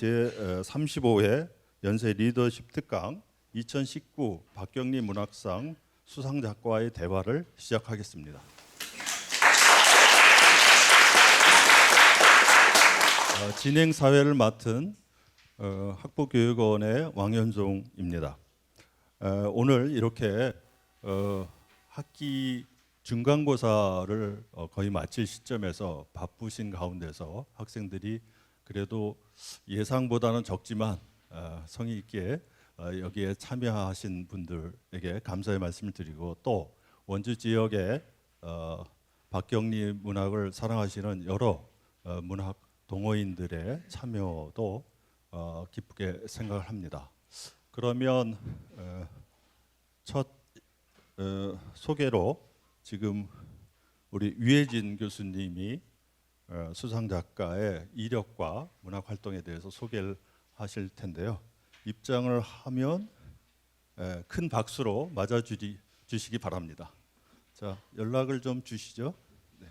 제35회 연세 리더십 특강 2019 박경리 문학상 수상작가와의 대화를 시작하겠습니다. 진행 사회를 맡은 학부교육원의 왕현종입니다. 오늘 이렇게 학기 중간고사를 거의 마칠 시점에서 바쁘신 가운데서 학생들이 그래도 예상보다는 적지만 성의 있게 여기에 참여하신 분들에게 감사의 말씀을 드리고, 또 원주 지역에 박경리 문학을 사랑하시는 여러 문학 동호인들의 참여도 기쁘게 생각을 합니다. 그러면 첫 소개로 지금 우리 유해진 교수님이 수상작가의 이력과 문학 활동에 대해서 소개를 하실 텐데요. 입장을 하면 큰 박수로 맞아주시기 바랍니다. 자, 연락을 좀 주시죠. 네.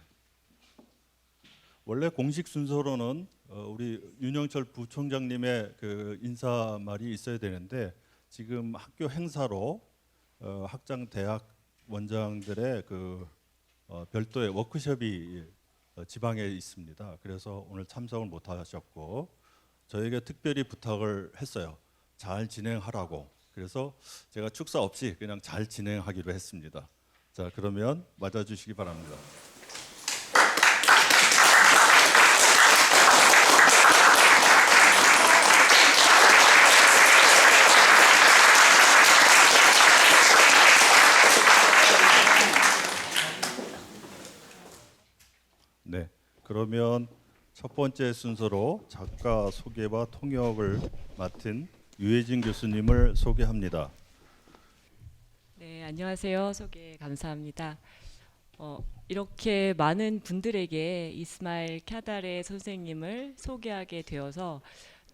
원래 공식 순서로는 우리 윤영철 부총장님의 그 인사말이 있어야 되는데, 지금 학교 행사로 학장 대학 원장들의 그 별도의 워크숍이 지방에 있습니다. 그래서 오늘 참석을 못 하셨고, 저에게 특별히 부탁을 했어요. 잘 진행하라고. 그래서 제가 축사 없이 그냥 잘 진행하기로 했습니다. 자, 그러면 맞아주시기 바랍니다. 네, 그러면 첫 번째 순서로 작가 소개와 통역을 맡은 유해진 교수님을 소개합니다. 네, 안녕하세요. 소개 감사합니다. 이렇게 많은 분들에게 이스마일 캬다레 선생님을 소개하게 되어서,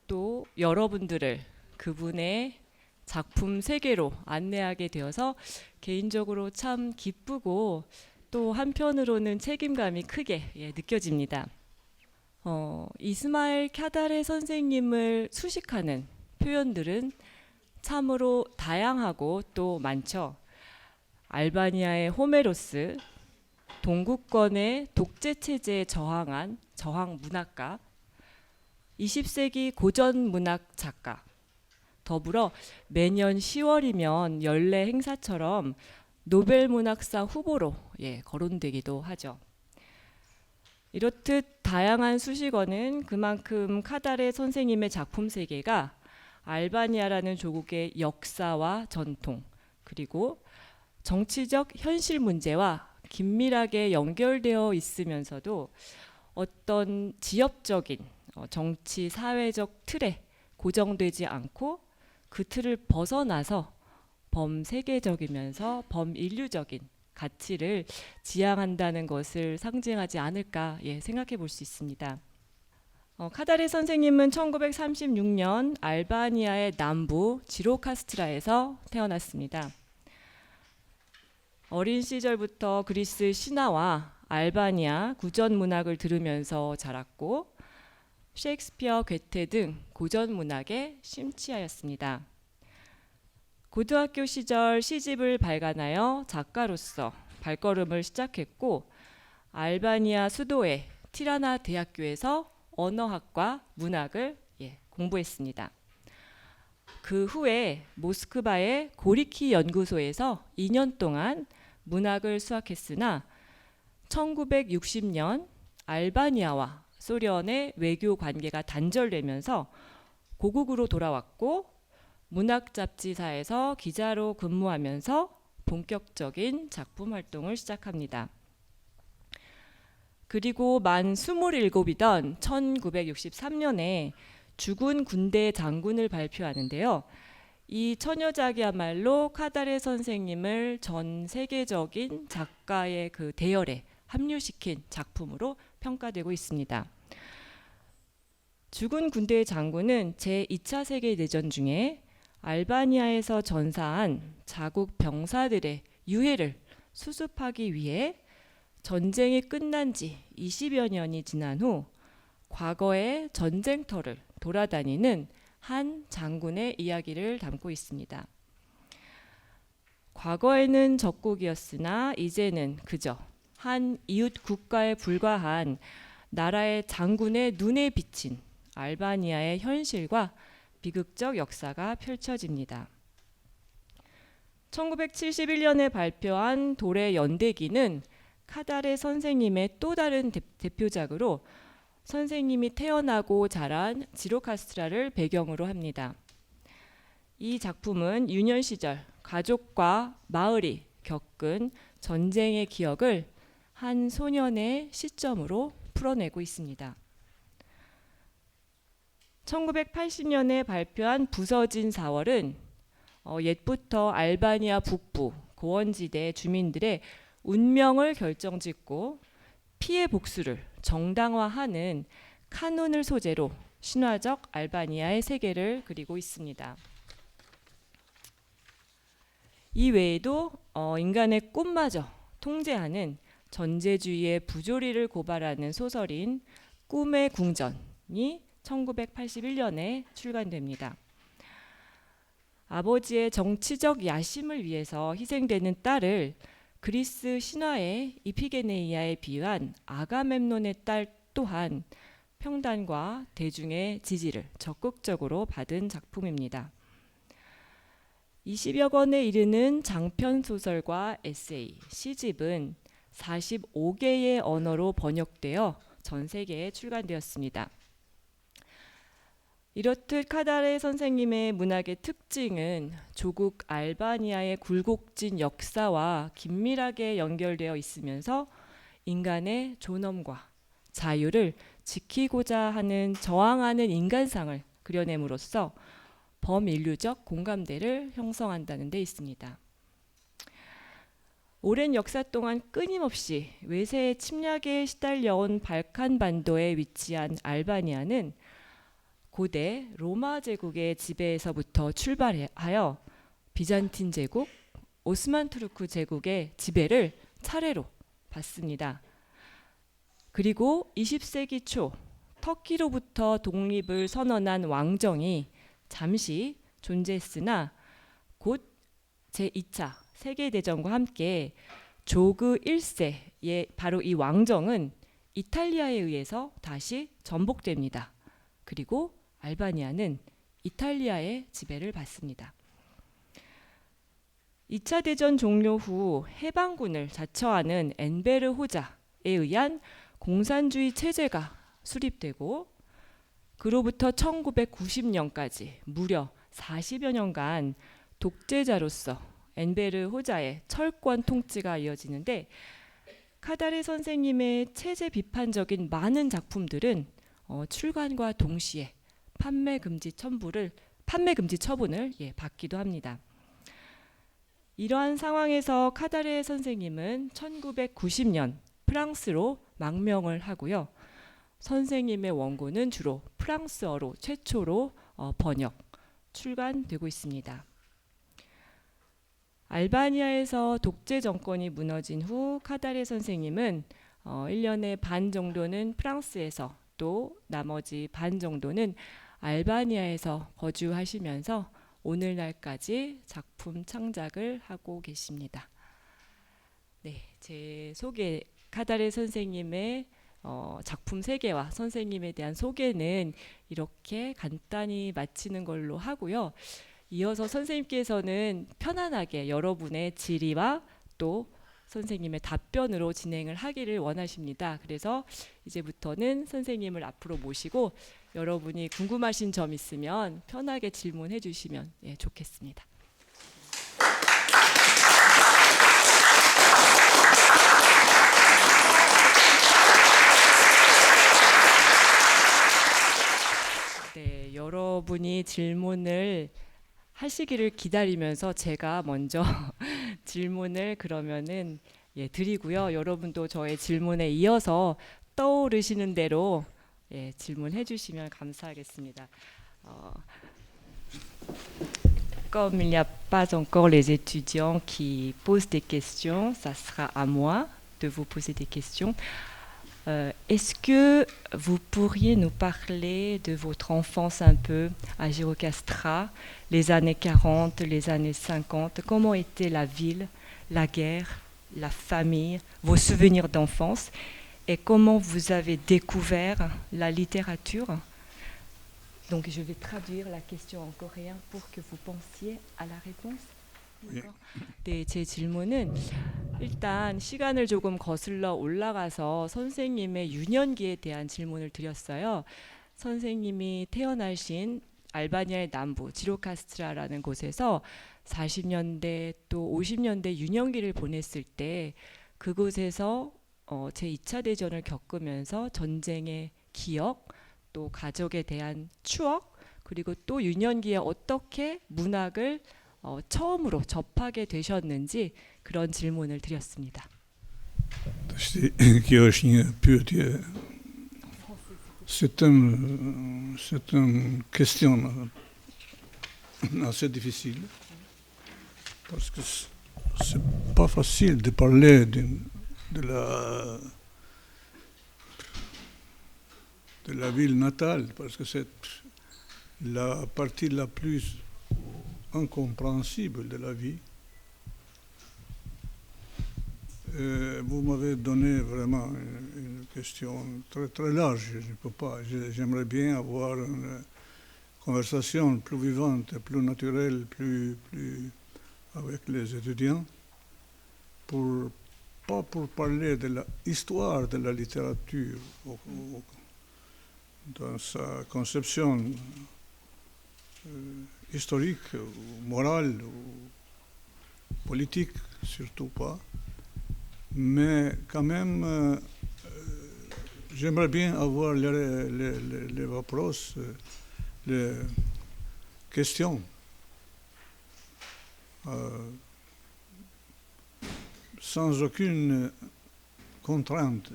또 여러분들을 그분의 작품 세계로 안내하게 되어서 개인적으로 참 기쁘고, 또 한편으로는 책임감이 크게 느껴집니다. 이스마일 캬다레 선생님을 수식하는 표현들은 참으로 다양하고 또 많죠. 알바니아의 호메로스, 동구권의 독재 체제에 저항한 저항 문학가, 20세기 고전 문학 작가, 더불어 매년 10월이면 연례 행사처럼 노벨 문학상 후보로 거론되기도 하죠. 이렇듯 다양한 수식어는 그만큼 캬다레 선생님의 작품 세계가 알바니아라는 조국의 역사와 전통, 그리고 정치적 현실 문제와 긴밀하게 연결되어 있으면서도 어떤 지역적인 정치 사회적 틀에 고정되지 않고 그 틀을 벗어나서 범세계적이면서 범인류적인 가치를 지향한다는 것을 상징하지 않을까 생각해 볼 수 있습니다. 캬다레 선생님은 1936년 알바니아의 남부 지로카스트라에서 태어났습니다. 어린 시절부터 그리스 신화와 알바니아 구전 문학을 들으면서 자랐고, 셰익스피어, 괴테 등 고전 문학에 심취하였습니다. 고등학교 시절 시집을 발간하여 작가로서 발걸음을 시작했고, 알바니아 수도의 티라나 대학교에서 언어학과 문학을 공부했습니다. 그 후에 모스크바의 고리키 연구소에서 2년 동안 문학을 수학했으나 1960년 알바니아와 소련의 외교 관계가 단절되면서 고국으로 돌아왔고, 문학 잡지사에서 기자로 근무하면서 본격적인 작품 활동을 시작합니다. 그리고 만 27이던 1963년에 죽은 군대 장군을 발표하는데요. 이 처녀작이야말로 캬다레 선생님을 전 세계적인 작가의 그 대열에 합류시킨 작품으로 평가되고 있습니다. 죽은 군대의 장군은 제2차 세계대전 중에 알바니아에서 전사한 자국 병사들의 유해를 수습하기 위해 전쟁이 끝난 지 20여 년이 지난 후 과거의 전쟁터를 돌아다니는 한 장군의 이야기를 담고 있습니다. 과거에는 적국이었으나 이제는 그저 한 이웃 국가에 불과한 나라의 장군의 눈에 비친 알바니아의 현실과 비극적 역사가 펼쳐집니다. 1971년에 발표한 돌의 연대기는 카다레 선생님의 또 다른 대표작으로 선생님이 태어나고 자란 지로카스트라를 배경으로 합니다. 이 작품은 유년 시절 가족과 마을이 겪은 전쟁의 기억을 한 소년의 시점으로 풀어내고 있습니다. 1980년에 발표한 부서진 4월은 옛부터 알바니아 북부 고원지대 주민들의 운명을 결정짓고 피해 복수를 정당화하는 카논을 소재로 신화적 알바니아의 세계를 그리고 있습니다. 이 외에도 인간의 꿈마저 통제하는 전제주의의 부조리를 고발하는 소설인 꿈의 궁전이 1981년에 출간됩니다. 아버지의 정치적 야심을 위해서 희생되는 딸을 그리스 신화의 이피게네이아에 비유한 아가멤논의 딸 또한 평단과 대중의 지지를 적극적으로 받은 작품입니다. 20여 권에 이르는 장편 소설과 에세이, 시집은 45개의 언어로 번역되어 전 세계에 출간되었습니다. 이렇듯 카다레 선생님의 문학의 특징은 조국 알바니아의 굴곡진 역사와 긴밀하게 연결되어 있으면서 인간의 존엄과 자유를 지키고자 하는 저항하는 인간상을 그려냄으로써 범인류적 공감대를 형성한다는 데 있습니다. 오랜 역사 동안 끊임없이 외세의 침략에 시달려온 발칸반도에 위치한 알바니아는 고대 로마 제국의 지배에서부터 출발하여 비잔틴 제국, 오스만 투르크 제국의 지배를 차례로 받습니다. 그리고 20세기 초 터키로부터 독립을 선언한 왕정이 잠시 존재했으나 곧 제2차 세계대전과 함께 조그 1세의 바로 이 왕정은 이탈리아에 의해서 다시 전복됩니다. 그리고 알바니아는 이탈리아의 지배를 받습니다. 2차 대전 종료 후 해방군을 자처하는 엔베르 호자에 의한 공산주의 체제가 수립되고 그로부터 1990년까지 무려 40여 년간 독재자로서 엔베르 호자의 철권 통치가 이어지는데 카다레 선생님의 체제 비판적인 많은 작품들은 출간과 동시에 판매 금지 처분을 받기도 합니다. 이러한 상황에서 카다레 선생님은 1990년 프랑스로 망명을 하고요. 선생님의 원고는 주로 프랑스어로 최초로 번역, 출간되고 있습니다. 알바니아에서 독재 정권이 무너진 후 카다레 선생님은 1년의 반 정도는 프랑스에서 또 나머지 반 정도는 알바니아에서 거주하시면서 오늘날까지 작품 창작을 하고 계십니다. 네, 제 소개 카다레 선생님의 작품 세계와 선생님에 대한 소개는 이렇게 간단히 마치는 걸로 하고요. 이어서 선생님께서는 편안하게 여러분의 질의와 또 선생님의 답변으로 진행을 하기를 원하십니다. 그래서 이제부터는 선생님을 앞으로 모시고 여러분이 궁금하신 점 있으면 편하게 질문해 주시면 좋겠습니다. 네, 여러분이 질문을 하시기를 기다리면서 제가 먼저 질문을 그러면은 드리고요. 여러분도 저의 질문에 이어서 떠오르시는 대로 질문해 주시면 감사하겠습니다. Comme il n'y a pas encore les étudiants qui posent des questions, ça sera à moi de vous poser des questions. Est-ce que vous pourriez nous parler de votre enfance un peu à Girocastra, les années 40, les années 50? Comment était la ville, la guerre, la famille, vos souvenirs d'enfance? Et comment vous avez découvert la littérature? Donc je vais traduire la question en coréen pour que vous pensiez à la réponse. 예. 네, 제 질문은 일단 시간을 조금 거슬러 올라가서 선생님의 유년기에 대한 질문을 드렸어요. 선생님이 태어나신 알바니아의 남부 지로카스트라라는 곳에서 40년대 또 50년대 유년기를 보냈을 때 그곳에서 제2차 대전을 겪으면서 전쟁의 기억, 또 가족에 대한 추억, 그리고 또 유년기에 어떻게 문학을 처음으로 접하게 되셨는지 그런 질문을 드렸습니다. Kjo është një pyetje, c'est une question assez difficile, parce que c'est pas facile de parler de la ville natale, parce que c'est la partie la plus incompréhensible de la vie. Vous m'avez donné vraiment une question très, très large. Je ne peux pas. J'aimerais bien avoir une conversation plus vivante, plus naturelle, plus avec les étudiants, pas pour parler de l'histoire de la littérature dans sa conception historique, ou morale, ou politique, surtout pas. Mais quand même, j'aimerais bien avoir les vopros, les questions sans aucune contrainte.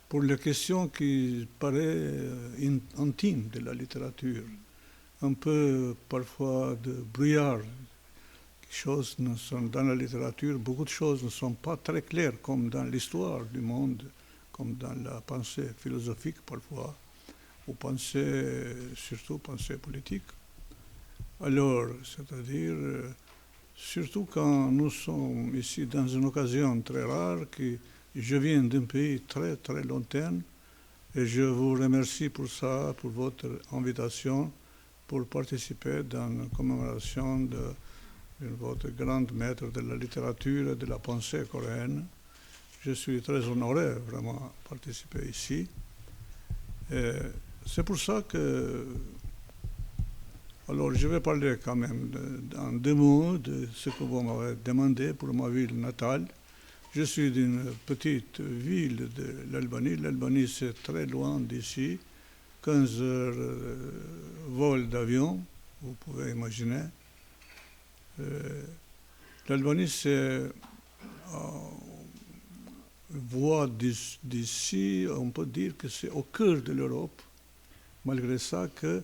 Pour les questions qui paraissent intimes de la littérature, un peu parfois de brouillard. Dans la littérature, beaucoup de choses ne sont pas très claires, comme dans l'histoire du monde, comme dans la pensée philosophique parfois, ou surtout pensée politique. Alors, c'est-à-dire, surtout quand nous sommes ici dans une occasion très rare, que je viens d'un pays très très lointain, et je vous remercie pour ça, pour votre invitation, pour participer dans la commémoration de votre grand maître de la littérature et de la pensée coréenne. Je suis très honoré vraiment à participer ici. Et c'est pour ça que... Alors je vais parler quand même en deux mots de ce que vous m'avez demandé pour ma ville natale. Je suis d'une petite ville de l'Albanie. L'Albanie c'est très loin d'ici, 15 heures vol d'avion, vous pouvez imaginer. L'Albanie, c'est voie d'ici, on peut dire que c'est au cœur de l'Europe, malgré ça que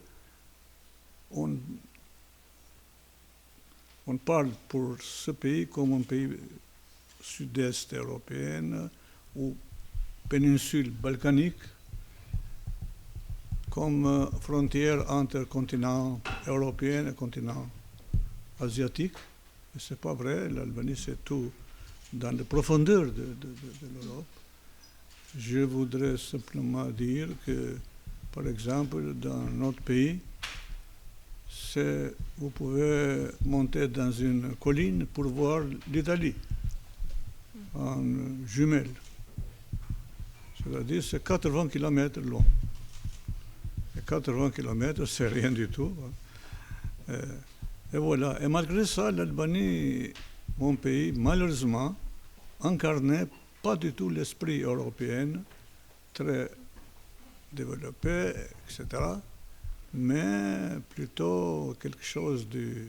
on parle pour ce pays comme un pays sud-est européen ou péninsule balkanique, comme frontière entre continent européen et continent asiatique. Et c'est pas vrai, l'Albanie c'est tout dans les profondeurs de l'Europe. Je voudrais simplement dire que, par exemple, dans notre pays, vous pouvez monter dans une colline pour voir l'Italie en jumelle. C'est-à-dire c'est 80 km long. Et 80 km, c'est rien du tout. Et voilà. Et malgré ça, l'Albanie, mon pays, malheureusement, incarnait pas du tout l'esprit européen, très développé, etc., mais plutôt quelque chose de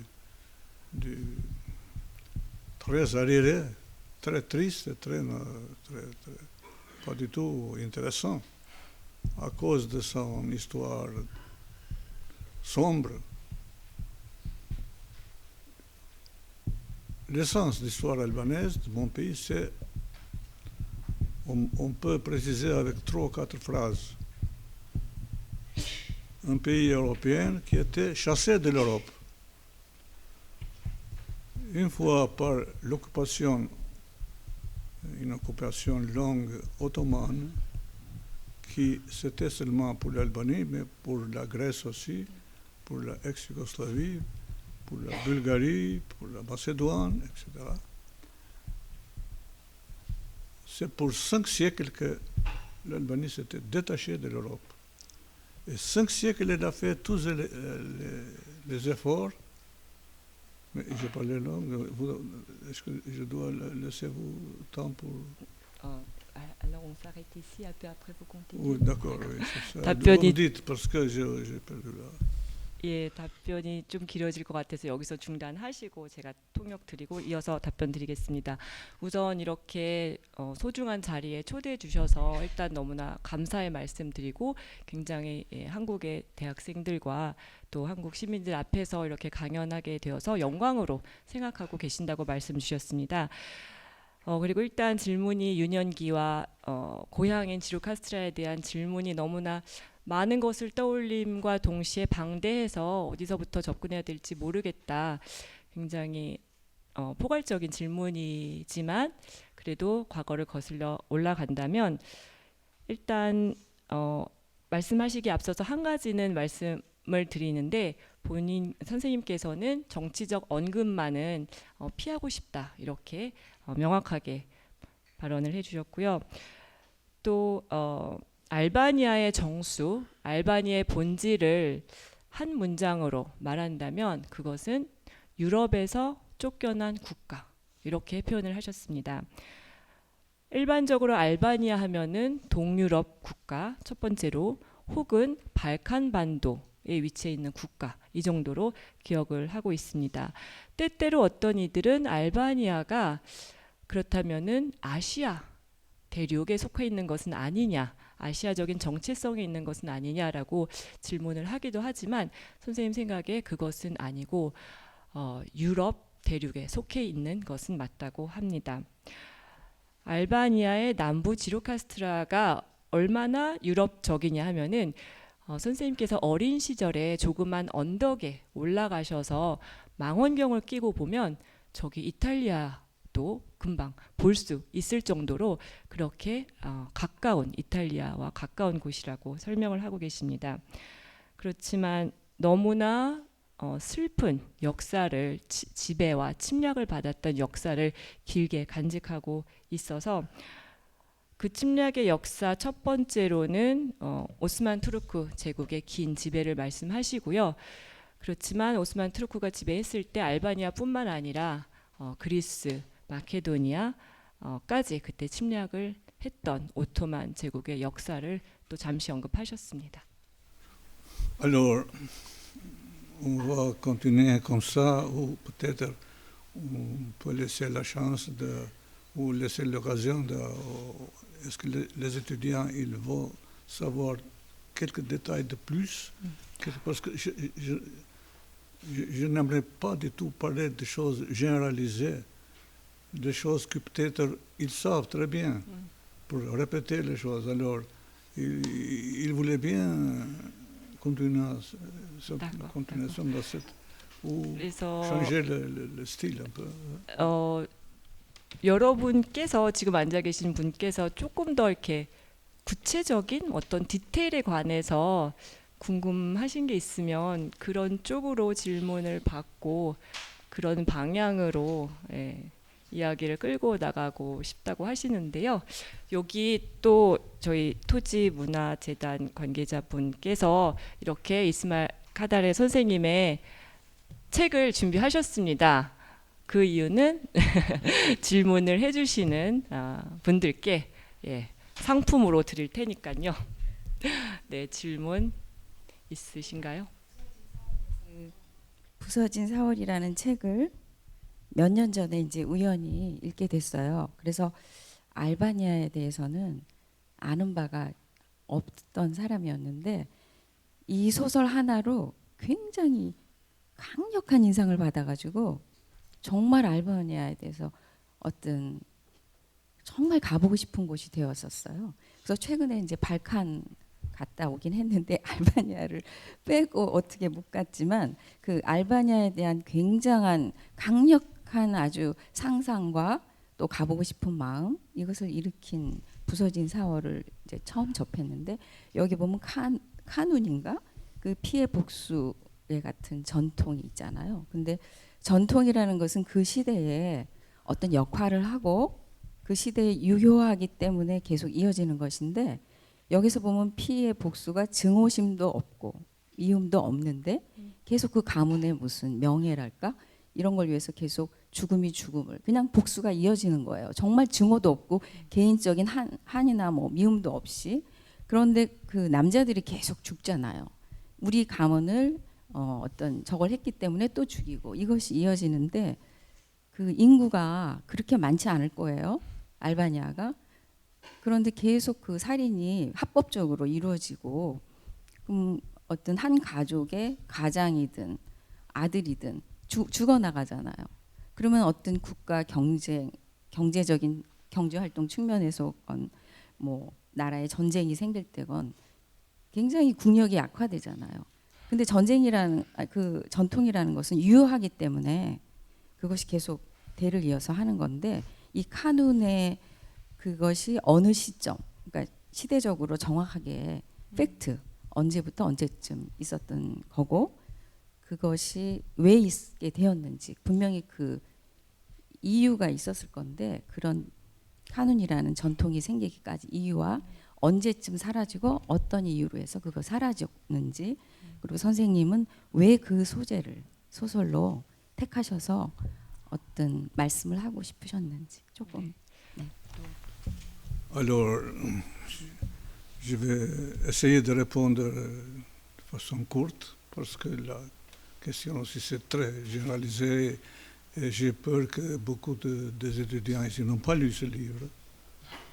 très arriéré, très triste, très pas du tout intéressant, à cause de son histoire sombre. L'essence de l'histoire albanaise de mon pays, c'est on peut préciser avec 3 ou 4 phrases. Un pays européen qui était chassé de l'Europe. Une fois par l'occupation, une occupation longue ottomane, qui c'était seulement pour l'Albanie, mais pour la Grèce aussi, pour la ex-Yougoslavie, pour la Bulgarie, pour la Macédoine, etc. C'est pour 5 siècles que l'Albanie s'était détachée de l'Europe. Et 5 siècles, elle a fait tous les efforts. Mais je parlais langue. Est-ce que je dois laisser vous temps pour... Alors on s'arrête ici, un peu après vous continuez. Oui, d'accord, oui, c'est ça. 답변이- Vous me dites, parce que j'ai perdu là. 예, 답변이 좀 길어질 것 같아서 여기서 중단하시고 제가 통역 드리고 이어서 답변 드리겠습니다. 우선 이렇게 소중한 자리에 초대해 주셔서 일단 너무나 감사의 말씀 드리고 굉장히 한국의 대학생들과 또 한국 시민들 앞에서 이렇게 강연하게 되어서 영광으로 생각하고 계신다고 말씀 주셨습니다. 그리고 일단 질문이 유년기와 고향인 지루카스트라에 대한 질문이 너무나 많은 것을 떠올림과 동시에 방대해서 어디서부터 접근해야 될지 모르겠다. 굉장히 포괄적인 질문이지만 그래도 과거를 거슬러 올라간다면 일단 말씀하시기에 앞서서 한 가지는 말씀을 드리는데 본인 선생님께서는 정치적 언급만은 피하고 싶다 이렇게 명확하게 발언을 해주셨고요. 또 알바니아의 정수, 알바니아의 본질을 한 문장으로 말한다면 그것은 유럽에서 쫓겨난 국가 이렇게 표현을 하셨습니다. 일반적으로 알바니아 하면은 동유럽 국가 첫 번째로 혹은 발칸 반도에 위치해 있는 국가 이 정도로 기억을 하고 있습니다. 때때로 어떤 이들은 알바니아가 그렇다면은 아시아 대륙에 속해 있는 것은 아니냐, 아시아적인 정체성이 있는 것은 아니냐라고 질문을 하기도 하지만 선생님 생각에 그것은 아니고 유럽 대륙에 속해 있는 것은 맞다고 합니다. 알바니아의 남부 지루카스트라가 얼마나 유럽적이냐 하면은 선생님께서 어린 시절에 조그만 언덕에 올라가셔서 망원경을 끼고 보면 저기 이탈리아도 금방 볼 수 있을 정도로 그렇게 가까운 이탈리아와 가까운 곳이라고 설명을 하고 계십니다. 그렇지만 너무나 슬픈 역사를 지배와 침략을 받았던 역사를 길게 간직하고 있어서 그 침략의 역사 첫 번째로는 오스만 투르크 제국의 긴 지배를 말씀하시고요. 그렇지만 오스만 투르크가 지배했을 때 알바니아뿐만 아니라 그리스, 마케도니아까지 그때 침략을 했던 오토만 제국의 역사를 또 잠시 언급하셨습니다. Alors, on va continuer comme ça, ou peut-être on peut laisser la chance ou laisser l'occasion est-ce que les étudiants ils vont savoir quelques détails de plus, parce que je n'aimerais pas du tout parler de choses généralisées, des choses que peut-être ils savent très bien, pour répéter les choses. Alors, ils voulaient bien continuer ou changer le style un peu. 여러분께서 지금 앉아 계신 분께서 조금 더 이렇게 구체적인 어떤 디테일에 관해서 궁금하신 게 있으면 그런 쪽으로 질문을 받고 그런 방향으로 이야기를 끌고 나가고 싶다고 하시는데요. 여기 또 저희 토지문화재단 관계자분께서 이렇게 이스마일 카다레 선생님의 책을 준비하셨습니다. 그 이유는 질문을 해주시는 분들께 상품으로 드릴 테니까요. 네, 질문 있으신가요? 부서진 4월이라는 책을 몇 년 전에 이제 우연히 읽게 됐어요. 그래서 알바니아에 대해서는 아는 바가 없던 사람이었는데 이 소설 하나로 굉장히 강력한 인상을 받아가지고 정말 알바니아에 대해서 어떤 정말 가보고 싶은 곳이 되었었어요. 그래서 최근에 이제 발칸 갔다 오긴 했는데 알바니아를 빼고 어떻게 못 갔지만 그 알바니아에 대한 굉장한 강력한 아주 상상과 또 가보고 싶은 마음, 이것을 일으킨 부서진 4월을 이제 처음 접했는데, 여기 보면 카눈인가 그 피해 복수의 같은 전통이 있잖아요. 근데 전통이라는 것은 그 시대에 어떤 역할을 하고 그 시대에 유효하기 때문에 계속 이어지는 것인데, 여기서 보면 피해 복수가 증오심도 없고 미움도 없는데 계속 그 가문의 무슨 명예랄까 이런 걸 위해서 계속 죽음이 죽음을, 그냥 복수가 이어지는 거예요. 정말 증오도 없고 개인적인 한이나 뭐 미움도 없이. 그런데 그 남자들이 계속 죽잖아요. 우리 가문을 어떤 저걸 했기 때문에 또 죽이고, 이것이 이어지는데 그 인구가 그렇게 많지 않을 거예요, 알바니아가. 그런데 계속 그 살인이 합법적으로 이루어지고, 그럼 어떤 한 가족의 가장이든 아들이든 죽어나가잖아요. 그러면 어떤 국가 경제적인 경제활동 측면에서건 뭐 나라에 전쟁이 생길 때건 굉장히 국력이 약화되잖아요. 근데 전쟁이라는 그 전통이라는 것은 유효하기 때문에 그것이 계속 대를 이어서 하는 건데, 이 카눈의 그것이 어느 시점, 그러니까 시대적으로 정확하게 팩트, 언제부터 언제쯤 있었던 거고, 그것이 왜 있게 되었는지 분명히 그 이유가 있었을 건데, 그런 카눈이라는 전통이 생기기까지 이유와 언제쯤 사라지고 어떤 이유로 해서 그거 사라졌는지, 그리고 선생님은 왜 그 소재를 소설로 택하셔서 어떤 말씀을 하고 싶으셨는지 조금. 네. Alors, je vais essayer de répondre de façon courte, parce que la question aussi c'est très généralisé et j'ai peur que beaucoup des étudiants ici n'ont pas lu ce livre.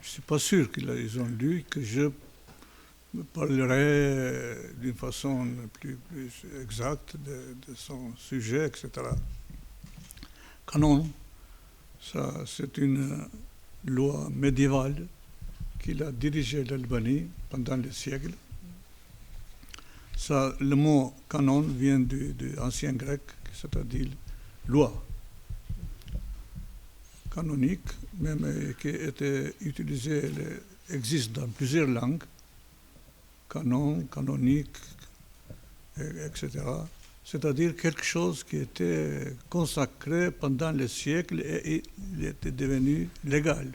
Je ne suis pas sûr qu'ils ont lu, que je parlerai d'une façon plus exacte de son sujet, etc. Canon, ça c'est une loi médiévale qu'il a dirigé l'Albanie pendant des siècles. Ça, le mot canon vient du ancien grec, c'est-à-dire loi canonique, même qui était utilisé, existe dans plusieurs langues, canon, canonique, etc. C'est-à-dire quelque chose qui était consacré pendant les siècles et il était devenu légal,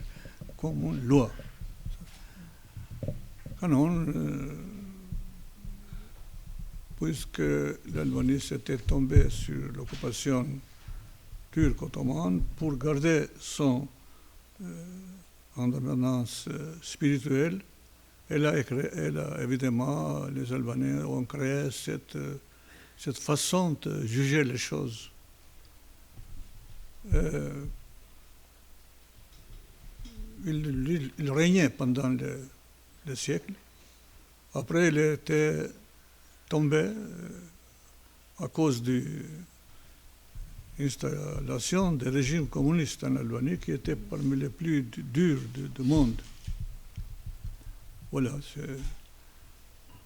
comme une loi. Canon, puisque l'Albanie s'était tombée sur l'occupation turque ottomane, pour garder son indépendance spirituelle, elle a évidemment, les Albanais ont créé cette façon de juger les choses. Il régnait pendant le siècle. Après, il était tombé à cause de l'installation des régimes communistes en Albanie, qui était parmi les plus durs du monde. Voilà.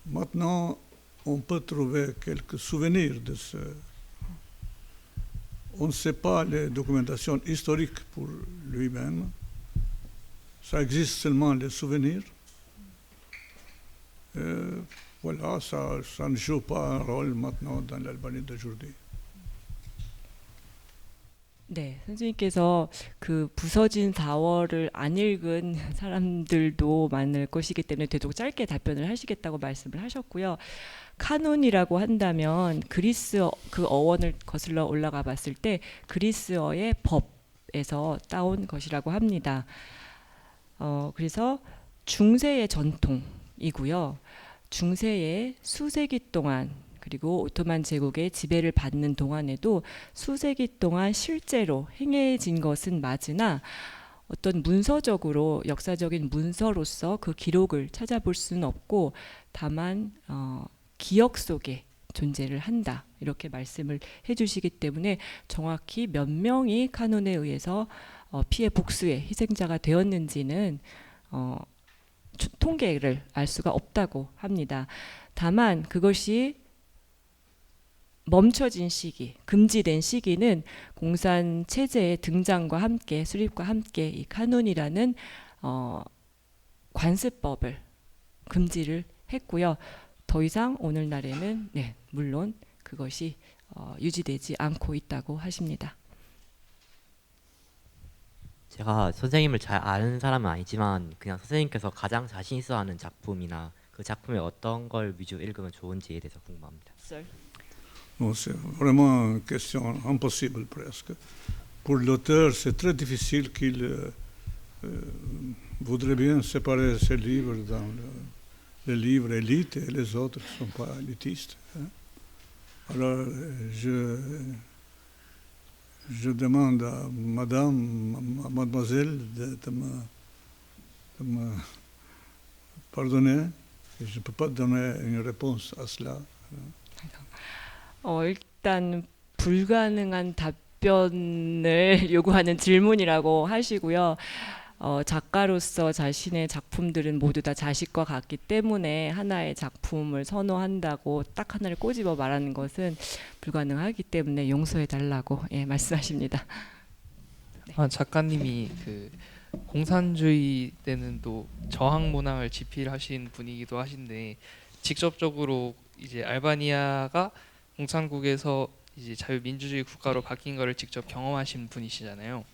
Maintenant, on peut trouver quelques souvenirs de ce. On ne sait pas les documentations historiques pour lui-même. Ça existe seulement les souvenirs. Voilà, ça ne joue pas un rôle maintenant dans l'Albanie d'aujourd'hui. 네, 선생님께서 그 부서진 4월을 안 읽은 사람들도 많을 것이기 때문에 되도록 짧게 답변을 하시겠다고 말씀을 하셨고요. 카눈이라고 한다면 그리스어 그 어원을 거슬러 올라가 봤을 때 그리스어의 법에서 따온 것이라고 합니다. 그래서 중세의 전통이고요. 중세의 수세기 동안, 그리고 오토만 제국의 지배를 받는 동안에도 수세기 동안 실제로 행해진 것은 맞으나 어떤 문서적으로 역사적인 문서로서 그 기록을 찾아볼 수는 없고, 다만 기억 속에 존재를 한다, 이렇게 말씀을 해주시기 때문에 정확히 몇 명이 카논에 의해서 피해 복수의 희생자가 되었는지는 통계를 알 수가 없다고 합니다. 다만 그것이 멈춰진 시기, 금지된 시기는 공산 체제의 등장과 함께 수립과 함께 이 카논이라는 관습법을 금지를 했고요. 더 이상 오늘날에는 물론 그것이 유지되지 않고 있다고 하십니다. 제가 선생님을 잘 아는 사람은 아니지만 그냥 선생님께서 가장 자신 있어하는 작품이나 그 작품의 어떤 걸 위주로 읽으면 좋은지에 대해서 궁금합니다. Non, c'est vraiment une question impossible presque. Pour l'auteur, c'est très difficile qu'il voudrait bien séparer ses livres dans les livres élites et les autres qui ne sont pas élitistes. Hein. Alors, je demande à mademoiselle de me pardonner. Et je ne peux pas donner une réponse à cela. 일단 불가능한 답변을 요구하는 질문이라고 하시고요. 작가로서 자신의 작품들은 모두 다 자식과 같기 때문에 하나의 작품을 선호한다고 딱 하나를 꼬집어 말하는 것은 불가능하기 때문에 용서해 달라고 말씀하십니다. 작가님이 그 공산주의 때는 또 저항 문항을 집필하신 분이기도 하신데 직접적으로 이제 알바니아가 공산국에서 이제 자유민주주의 국가로 바뀐 것을 직접 경험하신 분이시잖아요.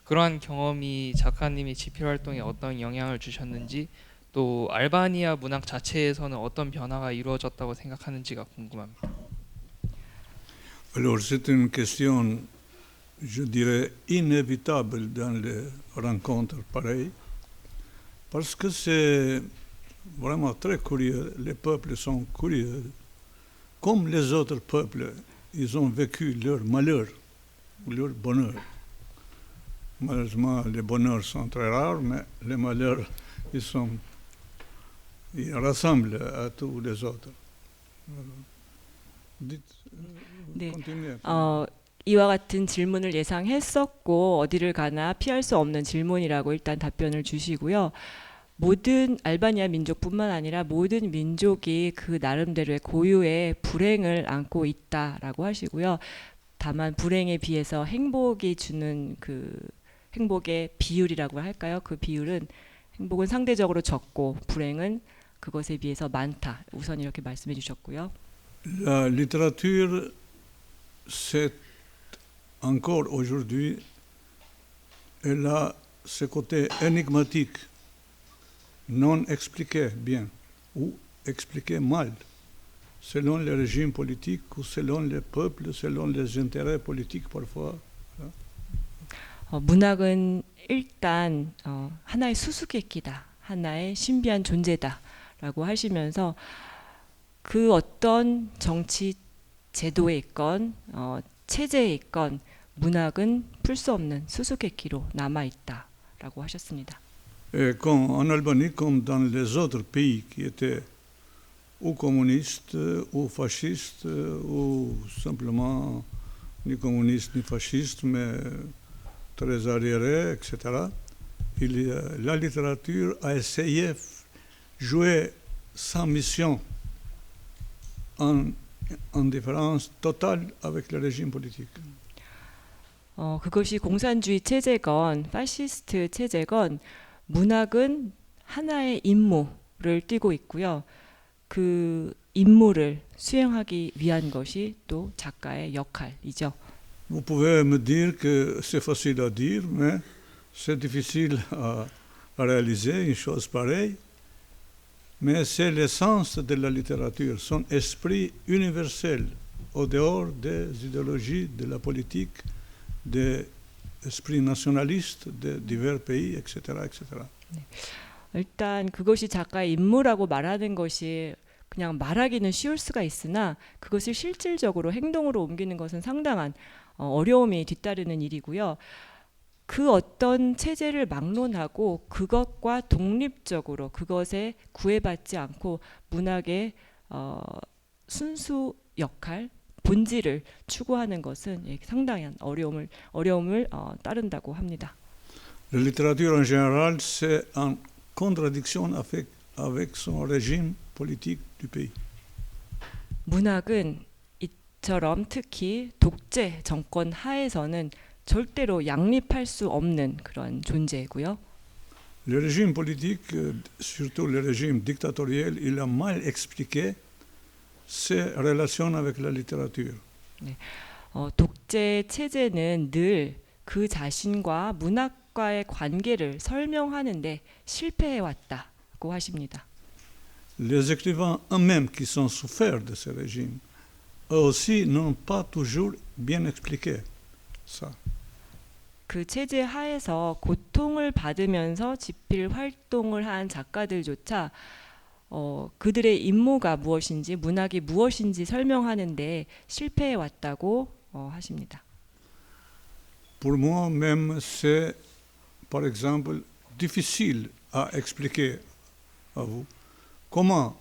그러한 경험이 작가님이 집필 활동에 어떤 영향을 주셨는지, 또 알바니아 문학 자체에서는 어떤 변화가 이루어졌다고 생각하는지가 궁금합니다. Alors c'est une question, je dirais, inévitable dans les rencontres pareilles, parce que c'est vraiment très curieux. Les peuples sont curieux. Comme les autres peuples, ils ont vécu leur malheur, leur bonheur. Malheureusement, les bonheurs sont très rares, mais les malheurs, ils ressemblent à tous les autres. Dites, 네. continuez. 이와 같은 질문을 예상했었고 어디를 가나 피할 수 없는 질문이라고 일단 답변을 주시고요. 모든 알바니아 민족뿐만 아니라 모든 민족이 그 나름대로의 고유의 불행을 안고 있다라고 하시고요. 다만 불행에 비해서 행복이 주는 그 행복의 비율이라고 할까요? 그 비율은 행복은 상대적으로 적고 불행은 그것에 비해서 많다. 우선 이렇게 말씀해 주셨고요. La littérature, c'est encore aujourd'hui, elle a ce côté énigmatique, non expliqué bien ou expliqué mal, selon les régimes politiques ou selon les peuples, selon les intérêts politiques parfois. 문학은 일단 하나의 수수께끼다, 하나의 신비한 존재다라고 하시면서 그 어떤 정치 제도에 있건 체제에 있건 문학은 풀 수 없는 수수께끼로 남아 있다라고 하셨습니다. Et comme en Albanie, comme dans les autres pays qui étaient ou communistes ou fascistes ou simplement ni communistes ni fascistes mais très arriérés, etc., la littérature a essayé de jouer sa mission en différence totale avec le régime politique. 그것이 공산주의 체제건 파시스트 체제건 문학은 하나의 임무를 띠고 있고요. 그 임무를 수행하기 위한 것이 또 작가의 역할이죠. Vous pouvez me dire que c'est facile à dire, mais c'est difficile à réaliser une chose pareille. Mais c'est l'essence de la littérature, son esprit universel, au dehors des idéologies, de la politique, des esprits nationalistes de divers pays, etc., etc. 네. 일단 그것이 작가의 임무라고 말하는 것이 그냥 말하기는 쉬울 수가 있으나 그것을 실질적으로 행동으로 옮기는 것은 상당한 어려움이 뒤따르는 일이고요. 그 어떤 체제를 막론하고 그것과 독립적으로 그것에 구애받지 않고 문학의 순수 역할, 본질을 추구하는 것은 상당한 어려움을 따른다고 합니다. La littérature en général, c'est en contradiction avec son régime politique du pays. 문학은 이처럼 특히 독재 정권 하에서는 절대로 양립할 수 없는 그런 존재고요. Le régime politique, surtout le régime dictatorial, il a mal expliqué ses relations avec la littérature. 독재 체제는 늘 그 자신과 문학과의 관계를 설명하는데 실패해 왔다고 하십니다. Les écrivains eux-mêmes qui sont souffert de ce régime, eux aussi n'ont pas toujours bien expliqué ça. 그 체제 하에서 고통을 받으면서 집필 활동을 한 작가들조차 그들의 임무가 무엇인지 문학이 무엇인지 설명하는데 실패해 왔다고 하십니다. Pour moi même, c'est par exemple difficile à expliquer à vous comment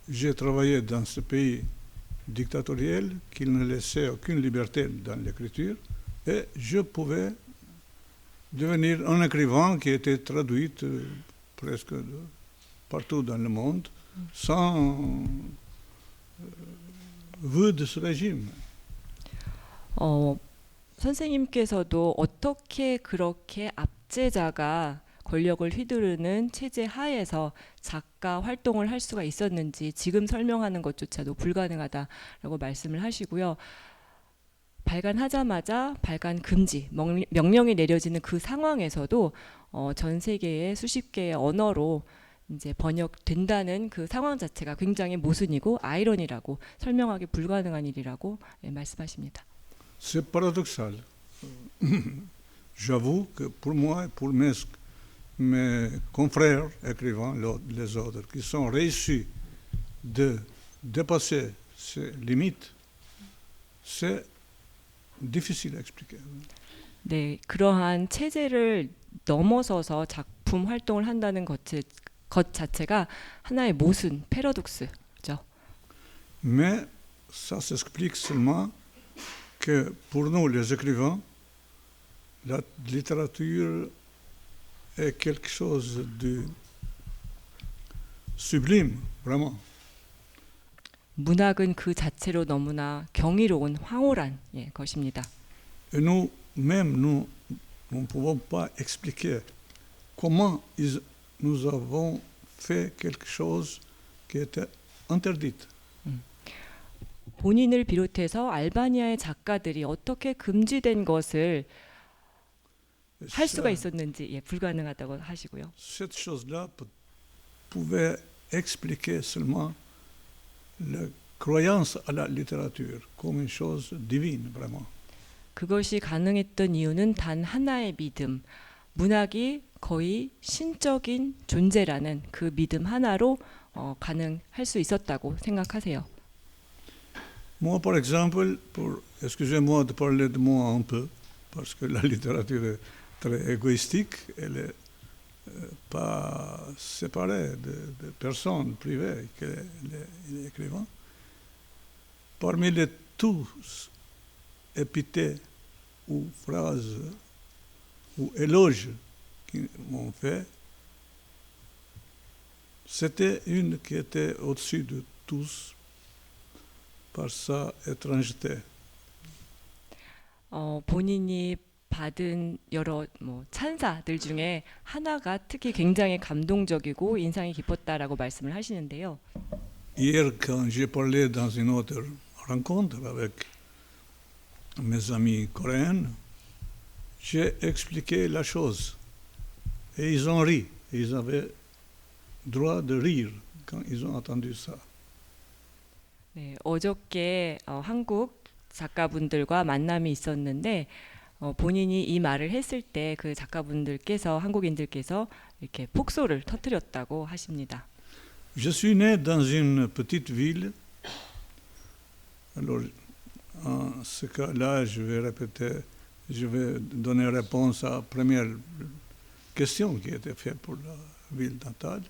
j'ai travaillé dans ce pays dictatorial qui ne laissait aucune liberté dans l'écriture et je pouvais devenir un écrivain qui était traduit presque partout dans le monde sans vue de ce régime. 선생님께서도 어떻게 그렇게 압제자가 권력을 휘두르는 체제 하에서 작가 활동을 할 수가 있었는지 지금 설명하는 것조차도 불가능하다라고 말씀을 하시고요. 발간하자마자 발간 금지 명령이 내려지는 그 상황에서도 전 세계의 수십 개의 언어로 이제 번역된다는 그 상황 자체가 굉장히 모순이고 아이러니라고 설명하기 불가능한 일이라고 말씀하십니다. C'est paradoxal. J'avoue que pour moi et pour mes confrères écrivains, les autres, qui sont réussis de dépasser ces limites, c'est difficile à expliquer. 네, 그러한 체제를 넘어서서 작품 활동을 한다는 것 자체가 하나의 모순, 패러독스죠. Mais ça s'explique seulement que pour nous, les écrivains, la littérature est quelque chose de sublime, vraiment. 문학은 그 자체로 너무나 경이로운 황홀한 것입니다. Et nous-mêmes, nous ne pouvons pas expliquer comment nous avons fait quelque chose qui était interdite. 본인을 비롯해서 알바니아의 작가들이 어떻게 금지된 것을 할 수가 있었는지 불가능하다고 하시고요. Cette chose-là pouvait expliquer seulement la croyance à la littérature comme une chose divine, vraiment. 그것이 가능했던 이유는 단 하나의 믿음, 문학이 거의 신적인 존재라는 그 믿음 하나로 가능할 수 있었다고 생각하세요. Moi, par exemple, excusez-moi de parler de moi un peu, parce que la littérature est très égoïstique, elle n'est pas séparée de personnes privées que les écrivains. Parmi les tous épithètes ou phrases ou éloges qu'ils m'ont fait, c'était une qui était au-dessus de tous par sa étrangeté. 본인이 받은 여러 찬사들 중에 하나가 특히 굉장히 감동적이고 인상이 깊었다라고 말씀을 하시는데요. Hier, quand j'ai parlé dans une autre rencontre avec mes amis coréens, j'ai expliqué la chose. Et ils ont ri. Ils avaient droit de rire quand ils ont entendu ça. 네, 어저께 한국 작가분들과 만남이 있었는데 본인이 이 말을 했을 때 그 작가분들께서 한국인들께서 이렇게 폭소를 터뜨렸다고 하십니다. Je suis né dans une petite ville. Alors, en ce cas-là, je vais donner réponse à la première question qui était faite pour la ville natale,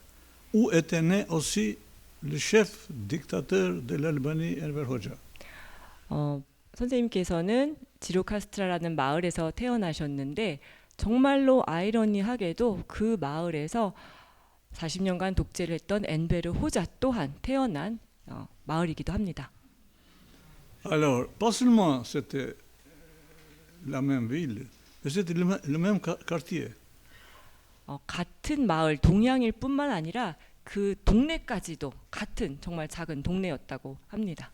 où était né aussi le chef dictateur de l'Albanie, Enver Hoxha. 선생님께서는 지로카스트라라는 마을에서 태어나셨는데 정말로 아이러니하게도 그 마을에서 40년간 독재를 했던 엔베르 호자 또한 태어난 마을이기도 합니다. Alors, pas seulement c'était la même ville, mais c'était le même quartier. 같은 마을 동양일 뿐만 아니라 그 동네까지도 같은 정말 작은 동네였다고 합니다.